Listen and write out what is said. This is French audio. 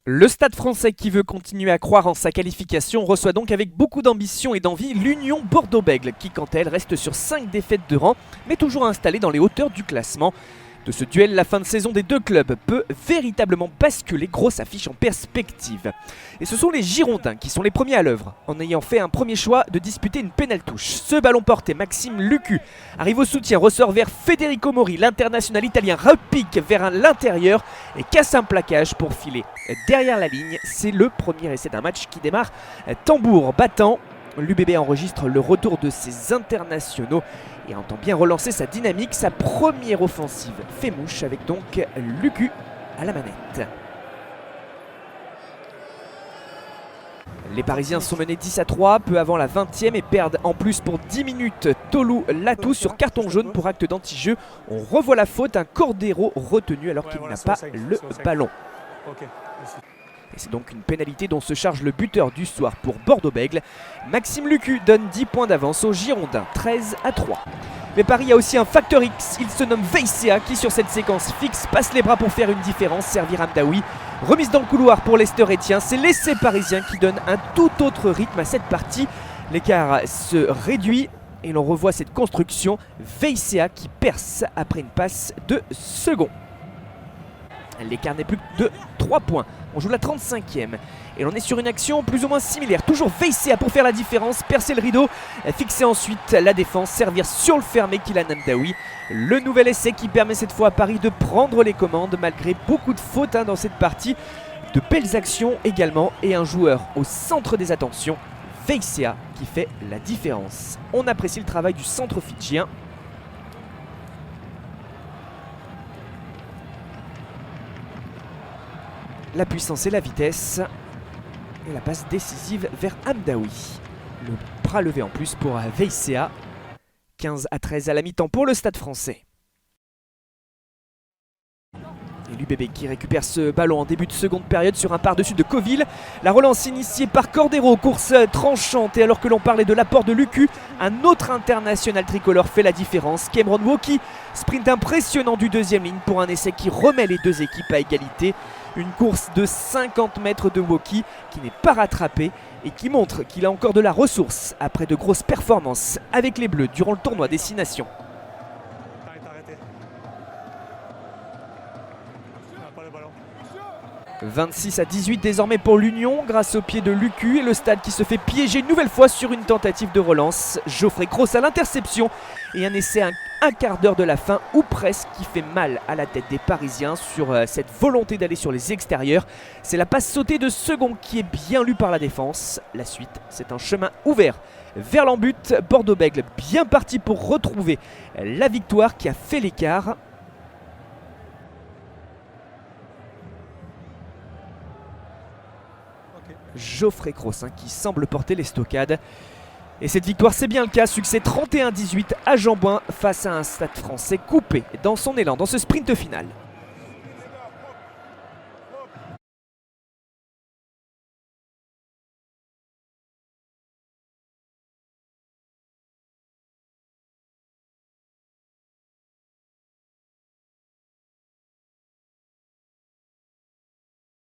Le Stade français qui veut continuer à croire en sa qualification reçoit donc avec beaucoup d'ambition et d'envie l'Union Bordeaux-Bègles qui quant à elle reste sur 5 défaites de rang mais toujours installée dans les hauteurs du classement. De ce duel, la fin de saison des deux clubs peut véritablement basculer, grosse affiche en perspective. Et ce sont les Girondins qui sont les premiers à l'œuvre, en ayant fait un premier choix de disputer une pénale-touche. Ce ballon porté, Maxime Lucu arrive au soutien, ressort vers Federico Mori, l'international italien repique vers l'intérieur et casse un plaquage pour filer derrière la ligne. C'est le premier essai d'un match qui démarre tambour battant. L'UBB enregistre le retour de ses internationaux et entend bien relancer sa dynamique. Sa première offensive fait mouche avec donc Lucu à la manette. Les Parisiens sont menés 10-3 peu avant la 20e et perdent en plus pour 10 minutes Tolu Latou sur carton jaune pour acte d'anti-jeu. On revoit la faute, un Cordero retenu alors qu'il n'a pas le ballon. Et c'est donc une pénalité dont se charge le buteur du soir pour Bordeaux-Bègles. Maxime Lucu donne 10 points d'avance aux Girondins, 13-3. Mais Paris a aussi un facteur X, il se nomme Veissea qui sur cette séquence fixe passe les bras pour faire une différence, servir Hamdaoui. Remise dans le couloir pour Lester Etienne, c'est l'essai parisien qui donne un tout autre rythme à cette partie. L'écart se réduit et l'on revoit cette construction, Veissea qui perce après une passe de second. L'écart n'est plus que de 3 points. On joue la 35e et l'on est sur une action plus ou moins similaire. Toujours Veissea pour faire la différence, percer le rideau, fixer ensuite la défense, servir sur le fermé Kylian Hamdaoui. Le nouvel essai qui permet cette fois à Paris de prendre les commandes malgré beaucoup de fautes dans cette partie. De belles actions également et un joueur au centre des attentions, Veissea qui fait la différence. On apprécie le travail du centre fidjien. La puissance et la vitesse. Et la passe décisive vers Hamdaoui. Le bras levé en plus pour Veissea. 15-13 à la mi-temps pour le Stade français. Et l'UBB qui récupère ce ballon en début de seconde période sur un par-dessus de Coville. La relance initiée par Cordero, course tranchante. Et alors que l'on parlait de l'apport de Lucu, un autre international tricolore fait la différence. Cameron Woki, sprint impressionnant du deuxième ligne pour un essai qui remet les deux équipes à égalité. Une course de 50 mètres de Woki qui n'est pas rattrapé et qui montre qu'il a encore de la ressource après de grosses performances avec les Bleus durant le tournoi Destination. 26-18 désormais pour l'Union grâce au pied de Lucu et le Stade qui se fait piéger une nouvelle fois sur une tentative de relance. Geoffrey Cross à l'interception et un essai à un quart d'heure de la fin ou presque qui fait mal à la tête des Parisiens sur cette volonté d'aller sur les extérieurs. C'est la passe sautée de second qui est bien lue par la défense. La suite, c'est un chemin ouvert vers l'en-but. Bordeaux-Bègles bien parti pour retrouver la victoire qui a fait l'écart. Geoffrey Cross qui semble porter les stockades. Et cette victoire, c'est bien le cas. Succès 31-18 à Jean-Bouin face à un Stade français coupé dans son élan dans ce sprint final.